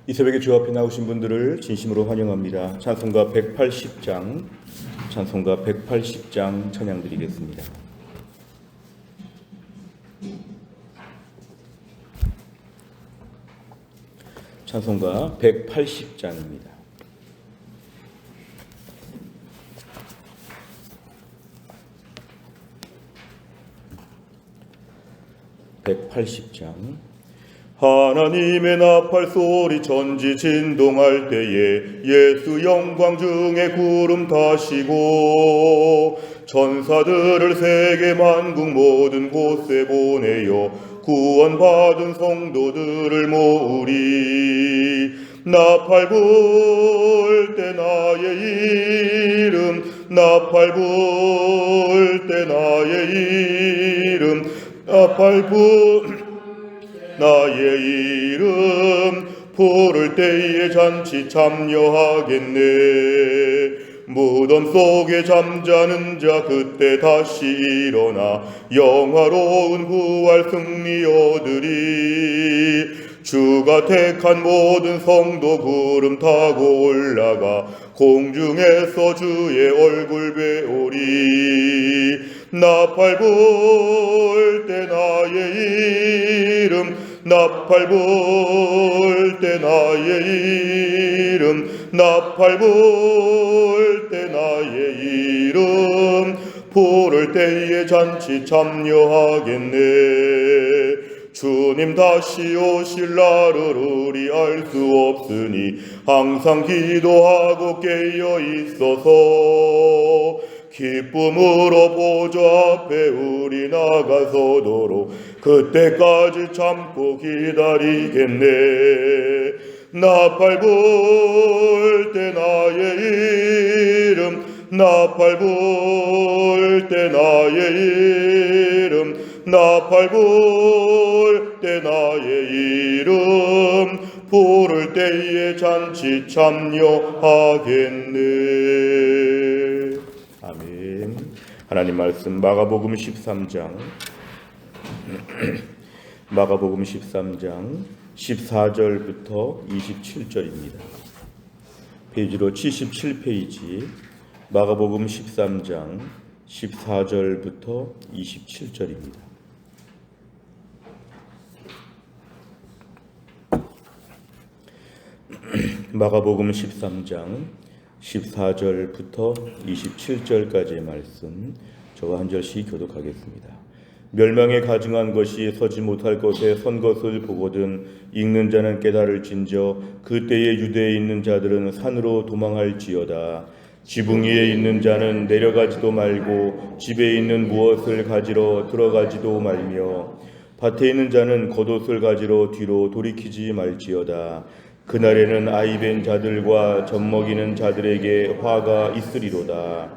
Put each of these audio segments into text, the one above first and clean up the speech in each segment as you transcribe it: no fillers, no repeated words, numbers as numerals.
이 새벽에 주 앞에 나오신 분들을 진심으로 환영합니다. 찬송가 180장 찬양 드리겠습니다. 찬송가 180장입니다. 하나님의 나팔 소리 천지 진동할 때에 예수 영광 중에 구름 타시고 천사들을 세계 만국 모든 곳에 보내어 구원받은 성도들을 모으리. 나팔 불 때 나의 이름, 나팔 불 때 나의 이름, 나팔 불 나의 이름 부를 때에 잔치 참여하겠네. 무덤 속에 잠자는 자 그때 다시 일어나 영화로운 부활 승리 얻으리. 주가 택한 모든 성도 구름 타고 올라가 공중에서 주의 얼굴 배우리. 나팔 불 때 나의 이름, 나팔 불 때 나의 이름, 나팔 불 때 나의 이름 부를 때에 잔치 참여하겠네. 주님 다시 오실 날을 우리 알 수 없으니 항상 기도하고 깨어 있어서 기쁨으로 보좌 앞에 우리 나가서도록 그때까지 참고 기다리겠네. 나팔 불 때 나의 이름, 나팔 불 때 나의 이름, 나팔 불 때 나의 이름 부를 때에 잔치 참여하겠네. 아멘. 하나님 말씀 마가복음 13장 14절부터 27절입니다. 페이지로 77페이지 마가복음 13장 14절부터 27절입니다. 마가복음 13장 14절부터 27절까지의 말씀 저와 한 절씩 교독하겠습니다. 멸망에 가증한 것이 서지 못할 것에 선 것을 보거든 읽는 자는 깨달을진저 그때에 유대에 있는 자들은 산으로 도망할지어다. 지붕 위에 있는 자는 내려가지도 말고 집에 있는 무엇을 가지러 들어가지도 말며 밭에 있는 자는 겉옷을 가지러 뒤로 돌이키지 말지어다. 그날에는 아이벤 자들과 젖먹이는 자들에게 화가 있으리로다.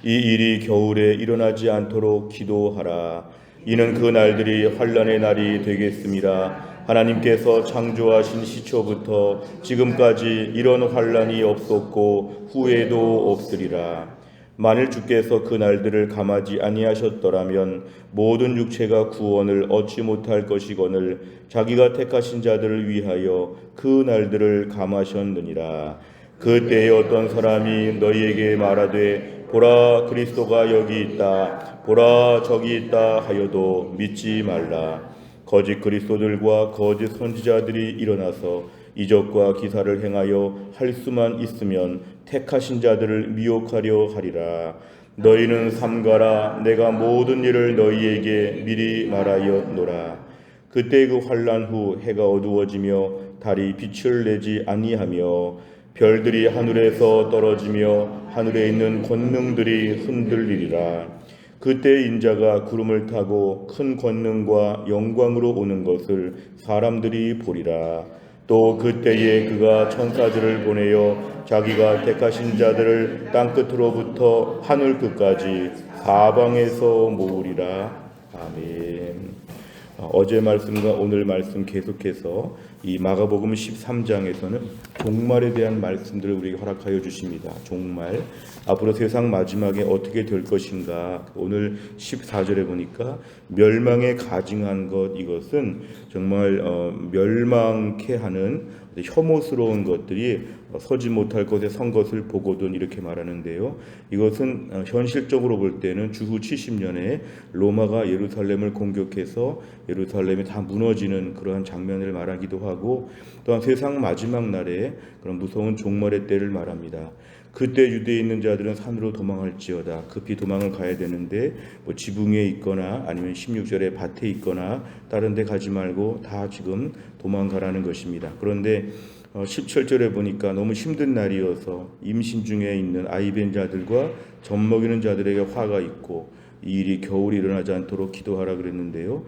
이 일이 겨울에 일어나지 않도록 기도하라. 이는 그 날들이 환난의 날이 되겠습니다. 하나님께서 창조하신 시초부터 지금까지 이런 환난이 없었고 후에도 없으리라. 만일 주께서 그 날들을 감하지 아니하셨더라면 모든 육체가 구원을 얻지 못할 것이거늘 자기가 택하신 자들을 위하여 그 날들을 감하셨느니라. 그때에 어떤 사람이 너희에게 말하되 보라 그리스도가 여기 있다, 보라 저기 있다 하여도 믿지 말라. 거짓 그리스도들과 거짓 선지자들이 일어나서 이적과 기사를 행하여 할 수만 있으면 택하신 자들을 미혹하려 하리라. 너희는 삼가라. 내가 모든 일을 너희에게 미리 말하였노라. 그때 그 환난 후 해가 어두워지며 달이 빛을 내지 아니하며 별들이 하늘에서 떨어지며 하늘에 있는 권능들이 흔들리리라. 그때 인자가 구름을 타고 큰 권능과 영광으로 오는 것을 사람들이 보리라. 또 그때에 그가 천사들을 보내어 자기가 택하신 자들을 땅끝으로부터 하늘 끝까지 사방에서 모으리라. 아멘. 어제 말씀과 오늘 말씀 계속해서 이 마가복음 13장에서는 종말에 대한 말씀들을 우리에게 허락하여 주십니다. 종말, 앞으로 세상 마지막에 어떻게 될 것인가. 오늘 14절에 보니까 멸망에 가증한 것, 이것은 정말 멸망케 하는 혐오스러운 것들이 서지 못할 것에 선 것을 보거든 이렇게 말하는데요. 이것은 현실적으로 볼 때는 주후 70년에 로마가 예루살렘을 공격해서 예루살렘이 다 무너지는 그러한 장면을 말하기도 하고, 또한 세상 마지막 날에 그런 무서운 종말의 때를 말합니다. 그때 유대에 있는 자들은 산으로 도망할지어다. 급히 도망을 가야 되는데 뭐 지붕에 있거나 아니면 16절에 밭에 있거나 다른 데 가지 말고 다 지금 도망가라는 것입니다. 그런데 17절에 보니까 너무 힘든 날이어서 임신 중에 있는 아이벤 자들과 젖 먹이는 자들에게 화가 있고 이 일이 겨울이 일어나지 않도록 기도하라 그랬는데요.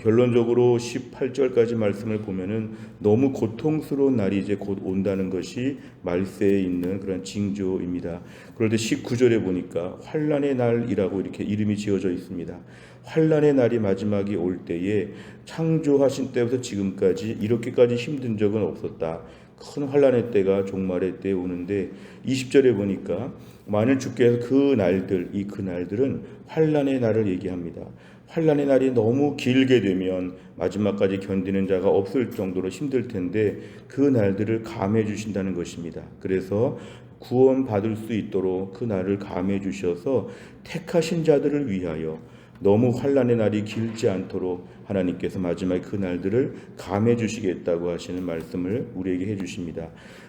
결론적으로 18절까지 말씀을 보면은 너무 고통스러운 날이 이제 곧 온다는 것이 말세에 있는 그런 징조입니다. 그런데 19절에 보니까 환난의 날이라고 이렇게 이름이 지어져 있습니다. 환난의 날이 마지막이 올 때에 창조하신 때부터 지금까지 이렇게까지 힘든 적은 없었다. 큰 환난의 때가 종말의 때에 오는데 20절에 보니까 만일 주께서 그 날들은 환난의 날을 얘기합니다. 환난의 날이 너무 길게 되면 마지막까지 견디는 자가 없을 정도로 힘들 텐데 그 날들을 감해 주신다는 것입니다. 그래서 구원 받을 수 있도록 그 날을 감해 주셔서 택하신 자들을 위하여 너무 환난의 날이 길지 않도록 하나님께서 마지막에 그 날들을 감해 주시겠다고 하시는 말씀을 우리에게 해 주십니다.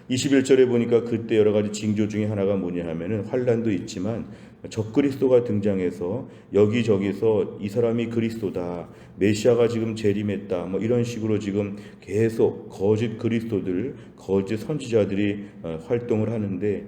21절에 보니까 그때 여러 가지 징조 중에 하나가 뭐냐 하면은 환난도 있지만 적그리스도가 등장해서 여기저기서 이 사람이 그리스도다, 메시아가 지금 재림했다, 뭐 이런 식으로 지금 계속 거짓 그리스도들, 거짓 선지자들이 활동을 하는데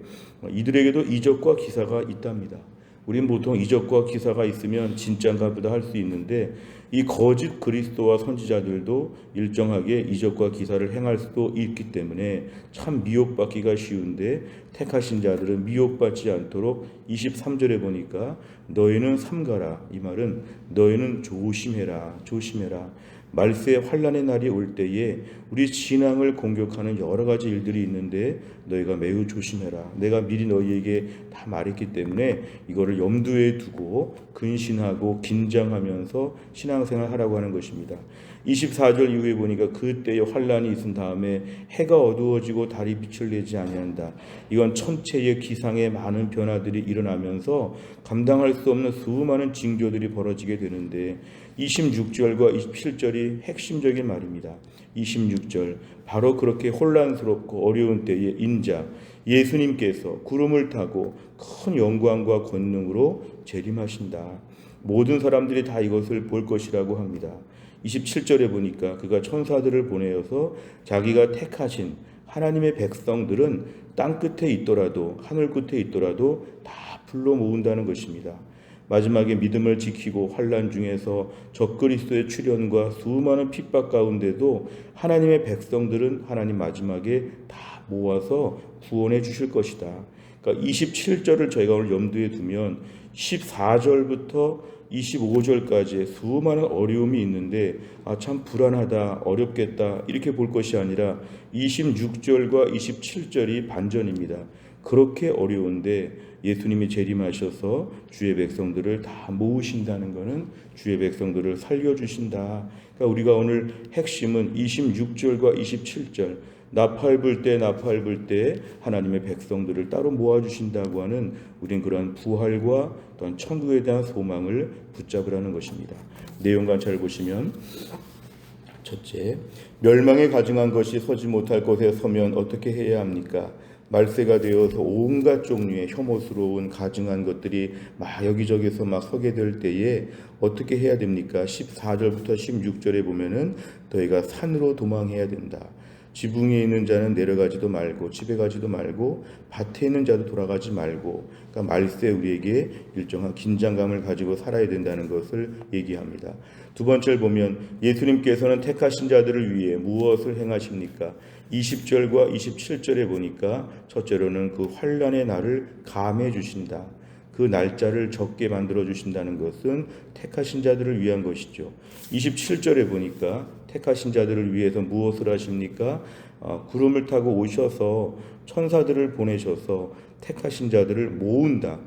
이들에게도 이적과 기사가 있답니다. 우린 보통 이적과 기사가 있으면 진짜인가 보다 할 수 있는데 이 거짓 그리스도와 선지자들도 일정하게 이적과 기사를 행할 수도 있기 때문에 참 미혹받기가 쉬운데 택하신 자들은 미혹받지 않도록 23절에 보니까 너희는 삼가라, 이 말은 너희는 조심해라. 말세 환난의 날이 올 때에 우리 신앙을 공격하는 여러 가지 일들이 있는데 너희가 매우 조심해라. 내가 미리 너희에게 다 말했기 때문에 이거를 염두에 두고 근신하고 긴장하면서 신앙생활 하라고 하는 것입니다. 24절 이후에 보니까 그때에 환난이 있은 다음에 해가 어두워지고 달이 빛을 내지 아니한다. 이건 천체의 기상에 많은 변화들이 일어나면서 감당할 수 없는 수많은 징조들이 벌어지게 되는데 26절과 27절이 핵심적인 말입니다. 26절, 바로 그렇게 혼란스럽고 어려운 때에 인자 예수님께서 구름을 타고 큰 영광과 권능으로 재림하신다. 모든 사람들이 다 이것을 볼 것이라고 합니다. 27절에 보니까 그가 천사들을 보내어서 자기가 택하신 하나님의 백성들은 땅 끝에 있더라도 하늘 끝에 있더라도 다 불러 모은다는 것입니다. 마지막에 믿음을 지키고 환난 중에서 적그리스도의 출현과 수많은 핍박 가운데도 하나님의 백성들은 하나님 마지막에 다 모아서 구원해 주실 것이다. 그러니까 27절을 저희가 오늘 염두에 두면 14절부터 25절까지 수많은 어려움이 있는데 참 불안하다, 어렵겠다 이렇게 볼 것이 아니라 26절과 27절이 반전입니다. 그렇게 어려운데 예수님이 재림하셔서 주의 백성들을 다 모으신다는 것은 주의 백성들을 살려주신다. 그러니까 우리가 오늘 핵심은 26절과 27절 나팔 불 때 하나님의 백성들을 따로 모아주신다고 하는 우린 그런 부활과 또한 천국에 대한 소망을 붙잡으라는 것입니다. 내용 관찰을 보시면 첫째, 멸망에 가증한 것이 서지 못할 곳에 서면 어떻게 해야 합니까? 말세가 되어서 온갖 종류의 혐오스러운 가증한 것들이 막 여기저기서 막 서게 될 때에 어떻게 해야 됩니까? 14절부터 16절에 보면은 너희가 산으로 도망해야 된다. 지붕에 있는 자는 내려가지도 말고 집에 가지도 말고 밭에 있는 자도 돌아가지 말고, 그러니까 말세 우리에게 일정한 긴장감을 가지고 살아야 된다는 것을 얘기합니다. 두 번째를 보면 예수님께서는 택하신 자들을 위해 무엇을 행하십니까? 20절과 27절에 보니까 첫째로는 그 환난의 날을 감해 주신다. 그 날짜를 적게 만들어 주신다는 것은 택하신 자들을 위한 것이죠. 27절에 보니까 택하신 자들을 위해서 무엇을 하십니까? 구름을 타고 오셔서 천사들을 보내셔서 택하신 자들을 모은다.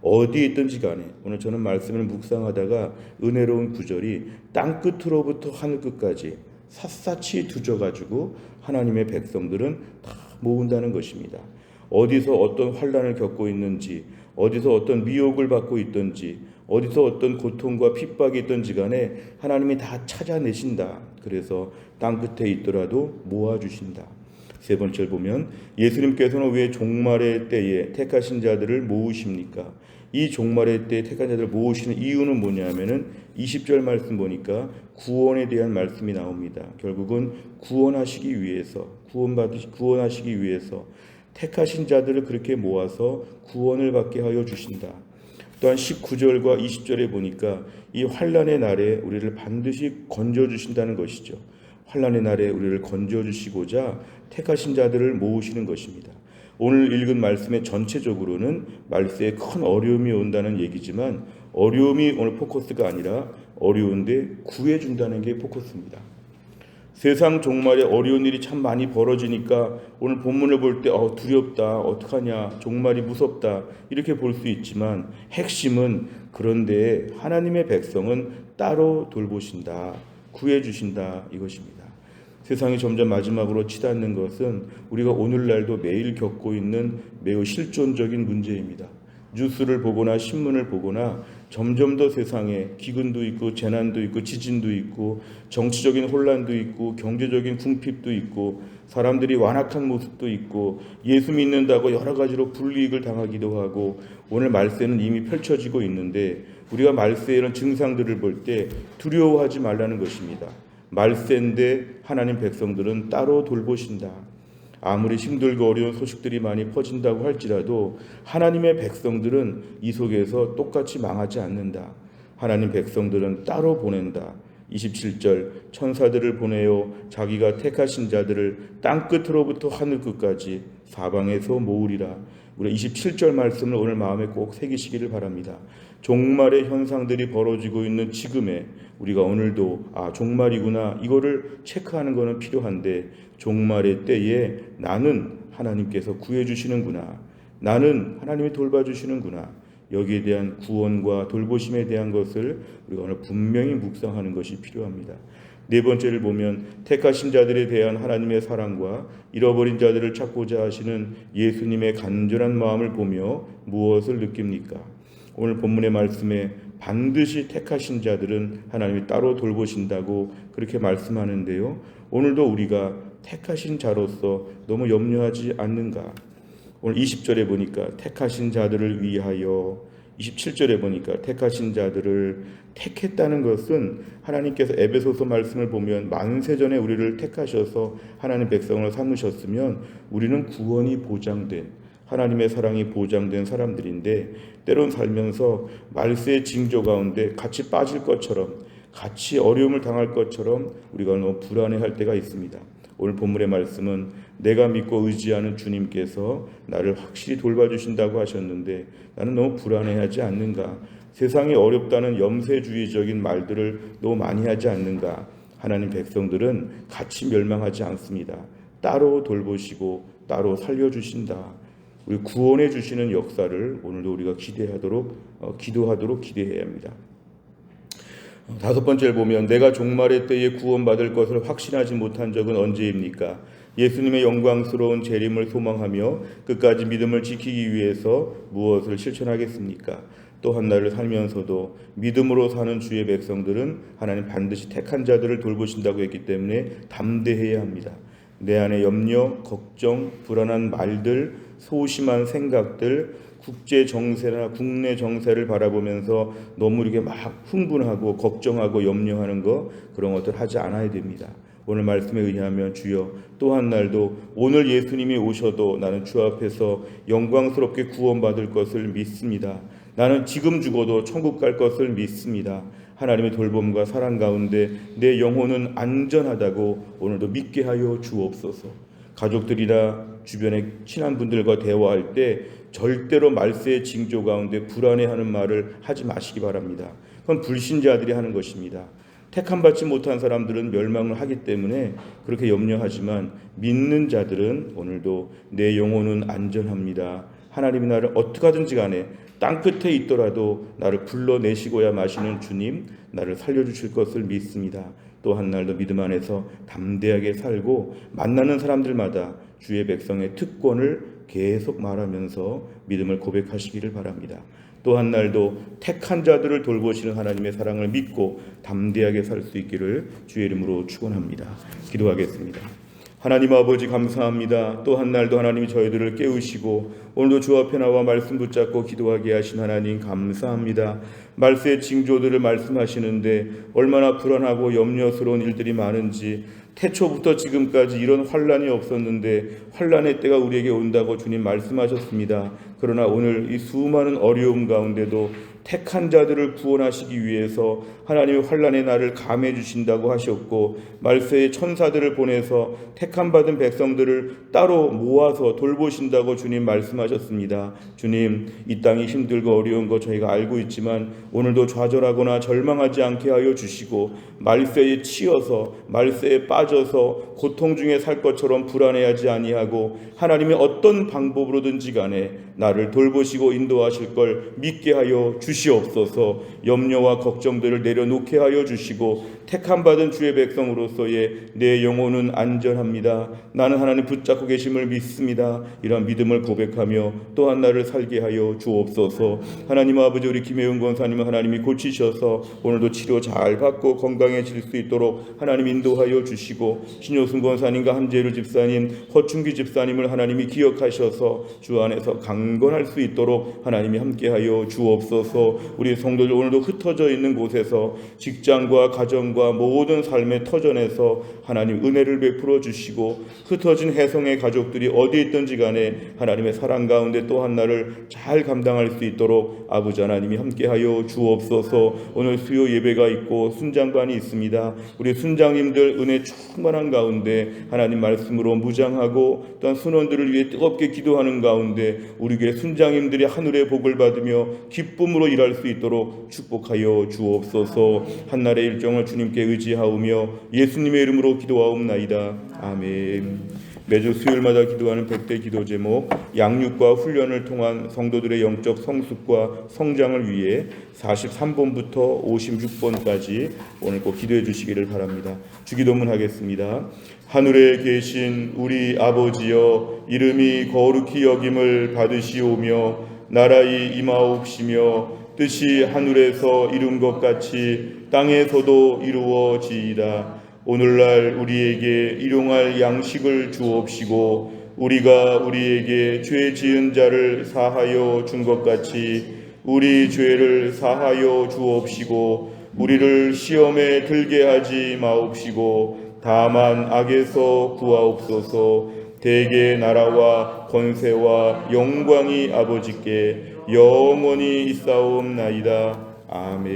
어디에 있든지 간에, 오늘 저는 말씀을 묵상하다가 은혜로운 구절이 땅끝으로부터 하늘끝까지 샅샅이 두져가지고 하나님의 백성들은 다 모은다는 것입니다. 어디서 어떤 환난을 겪고 있는지, 어디서 어떤 미혹을 받고 있든지, 어디서 어떤 고통과 핍박이 있든지 간에 하나님이 다 찾아내신다. 그래서 땅끝에 있더라도 모아주신다. 세 번째를 보면 예수님께서는 왜 종말의 때에 택하신 자들을 모으십니까? 이 종말의 때에 택한 자들을 모으시는 이유는 뭐냐면은 20절 말씀 보니까 구원에 대한 말씀이 나옵니다. 결국은 구원하시기 위해서, 구원하시기 위해서 택하신 자들을 그렇게 모아서 구원을 받게 하여 주신다. 또한 19절과 20절에 보니까 이 환난의 날에 우리를 반드시 건져 주신다는 것이죠. 환난의 날에 우리를 건져 주시고자 택하신 자들을 모으시는 것입니다. 오늘 읽은 말씀의 전체적으로는 말세에 큰 어려움이 온다는 얘기지만 어려움이 오늘 포커스가 아니라 어려운데 구해준다는 게 포커스입니다. 세상 종말에 어려운 일이 참 많이 벌어지니까 오늘 본문을 볼 때 두렵다, 어떡하냐, 종말이 무섭다 이렇게 볼 수 있지만 핵심은 그런데 하나님의 백성은 따로 돌보신다, 구해주신다 이것입니다. 세상이 점점 마지막으로 치닫는 것은 우리가 오늘날도 매일 겪고 있는 매우 실존적인 문제입니다. 뉴스를 보거나 신문을 보거나 점점 더 세상에 기근도 있고 재난도 있고 지진도 있고 정치적인 혼란도 있고 경제적인 궁핍도 있고 사람들이 완악한 모습도 있고 예수 믿는다고 여러 가지로 불이익을 당하기도 하고 오늘 말세는 이미 펼쳐지고 있는데 우리가 말세의 이런 증상들을 볼 때 두려워하지 말라는 것입니다. 말세인데 하나님 백성들은 따로 돌보신다. 아무리 힘들고 어려운 소식들이 많이 퍼진다고 할지라도 하나님의 백성들은 이 속에서 똑같이 망하지 않는다. 하나님 백성들은 따로 보낸다. 27절 천사들을 보내어 자기가 택하신 자들을 땅끝으로부터 하늘끝까지 사방에서 모으리라. 우리 27절 말씀을 오늘 마음에 꼭 새기시기를 바랍니다. 종말의 현상들이 벌어지고 있는 지금에 우리가 오늘도 종말이구나 이거를 체크하는 것은 필요한데 종말의 때에 나는 하나님께서 구해주시는구나, 나는 하나님이 돌봐주시는구나, 여기에 대한 구원과 돌보심에 대한 것을 우리가 오늘 분명히 묵상하는 것이 필요합니다. 네 번째를 보면 택하신 자들에 대한 하나님의 사랑과 잃어버린 자들을 찾고자 하시는 예수님의 간절한 마음을 보며 무엇을 느낍니까? 오늘 본문의 말씀에 반드시 택하신 자들은 하나님이 따로 돌보신다고 그렇게 말씀하는데요. 오늘도 우리가 택하신 자로서 너무 염려하지 않는가? 오늘 20절에 보니까 택하신 자들을 위하여, 27절에 보니까 택하신 자들을 택했다는 것은 하나님께서 에베소서 말씀을 보면 만세전에 우리를 택하셔서 하나님 백성을 삼으셨으면 우리는 구원이 보장된, 하나님의 사랑이 보장된 사람들인데 때론 살면서 말세의 징조 가운데 같이 빠질 것처럼, 같이 어려움을 당할 것처럼 우리가 너무 불안해할 때가 있습니다. 오늘 본문의 말씀은 내가 믿고 의지하는 주님께서 나를 확실히 돌봐주신다고 하셨는데 나는 너무 불안해하지 않는가? 세상이 어렵다는 염세주의적인 말들을 너무 많이 하지 않는가? 하나님 백성들은 같이 멸망하지 않습니다. 따로 돌보시고 따로 살려주신다. 우리 구원해 주시는 역사를 오늘도 우리가 기도하도록 기대해야 합니다. 다섯 번째를 보면 내가 종말의 때에 구원받을 것을 확신하지 못한 적은 언제입니까? 예수님의 영광스러운 재림을 소망하며 끝까지 믿음을 지키기 위해서 무엇을 실천하겠습니까? 또 한 날을 살면서도 믿음으로 사는 주의 백성들은 하나님 반드시 택한 자들을 돌보신다고 했기 때문에 담대해야 합니다. 내 안에 염려, 걱정, 불안한 말들, 소심한 생각들, 국제 정세나 국내 정세를 바라보면서 너무 이렇게 막 흥분하고 걱정하고 염려하는 거, 그런 것들 하지 않아야 됩니다. 오늘 말씀에 의하면 주여 또 한 날도 오늘 예수님이 오셔도 나는 주 앞에서 영광스럽게 구원받을 것을 믿습니다. 나는 지금 죽어도 천국 갈 것을 믿습니다. 하나님의 돌봄과 사랑 가운데 내 영혼은 안전하다고 오늘도 믿게 하여 주옵소서. 가족들이나 주변의 친한 분들과 대화할 때 절대로 말세의 징조 가운데 불안해하는 말을 하지 마시기 바랍니다. 그건 불신자들이 하는 것입니다. 택함받지 못한 사람들은 멸망을 하기 때문에 그렇게 염려하지만 믿는 자들은 오늘도 내 영혼은 안전합니다. 하나님이 나를 어떻게 하든지 간에 땅끝에 있더라도 나를 불러내시고야 마시는 주님, 나를 살려주실 것을 믿습니다. 또 한 날도 믿음 안에서 담대하게 살고 만나는 사람들마다 주의 백성의 특권을 계속 말하면서 믿음을 고백하시기를 바랍니다. 또 한 날도 택한 자들을 돌보시는 하나님의 사랑을 믿고 담대하게 살 수 있기를 주의 이름으로 축원합니다. 기도하겠습니다. 하나님 아버지 감사합니다. 또 한 날도 하나님이 저희들을 깨우시고 오늘도 주 앞에 나와 말씀 붙잡고 기도하게 하신 하나님 감사합니다. 말세의 징조들을 말씀하시는데 얼마나 불안하고 염려스러운 일들이 많은지, 태초부터 지금까지 이런 환란이 없었는데 환란의 때가 우리에게 온다고 주님 말씀하셨습니다. 그러나 오늘 이 수많은 어려움 가운데도 택한 자들을 구원하시기 위해서 하나님의 환란의 날을 감해 주신다고 하셨고, 말세의 천사들을 보내서 택함 받은 백성들을 따로 모아서 돌보신다고 주님 말씀하셨습니다. 주님, 이 땅이 힘들고 어려운 거 저희가 알고 있지만 오늘도 좌절하거나 절망하지 않게 하여 주시고, 말세에 치여서 말세에 빠져서 고통 중에 살 것처럼 불안해하지 아니하고 하나님이 어떤 방법으로든지 간에 나를 돌보시고 인도하실 걸 믿게 하여 주시옵소서. 염려와 걱정들을 내려놓게 하여 주시고 택함 받은 주의 백성으로서의 내 영혼은 안전합니다. 나는 하나님 붙잡고 계심을 믿습니다. 이런 믿음을 고백하며 또한 나를 살게 하여 주옵소서. 하나님 아버지, 우리 김혜은 권사님은 하나님이 고치셔서 오늘도 치료 잘 받고 건강해질 수 있도록 하나님 인도하여 주시고, 신효순 권사님과 한재루 집사님, 허충기 집사님을 하나님이 기억하셔서 주 안에서 강건할 수 있도록 하나님이 함께하여 주옵소서. 우리 성도들 오늘도 흩어져 있는 곳에서 직장과 가정과 모든 삶의 터전에서 하나님 은혜를 베풀어 주시고, 흩어진 혜성의 가족들이 어디에 있든지 간에 하나님의 사랑 가운데 또 한 날을 잘 감당할 수 있도록 아버지 하나님이 함께하여 주옵소서. 오늘 수요 예배가 있고 순장반이 있습니다. 우리 순장님들 은혜 충만한 가운데 하나님 말씀으로 무장하고 또한 순원들을 위해 뜨겁게 기도하는 가운데 우리 교회 순장님들이 하늘의 복을 받으며 기쁨으로 일할 수 있도록 축복하여 주옵소서. 한날의 일정을 주님께 의지하오며 예수님의 이름으로 기도하옵나이다. 아멘. 매주 수요일마다 기도하는 100대 기도 제목, 양육과 훈련을 통한 성도들의 영적 성숙과 성장을 위해 43번부터 56번까지 오늘 꼭 기도해 주시기를 바랍니다. 주기도문 하겠습니다. 하늘에 계신 우리 아버지여, 이름이 거룩히 여김을 받으시오며 나라의 임하옵시며 뜻이 하늘에서 이룬 것 같이 땅에서도 이루어지이다. 오늘날 우리에게 일용할 양식을 주옵시고 우리가 우리에게 죄 지은 자를 사하여 준 것 같이 우리 죄를 사하여 주옵시고 우리를 시험에 들게 하지 마옵시고 다만 악에서 구하옵소서. 대개 나라와 권세와 영광이 아버지께 영원히 있사옵나이다. 아멘.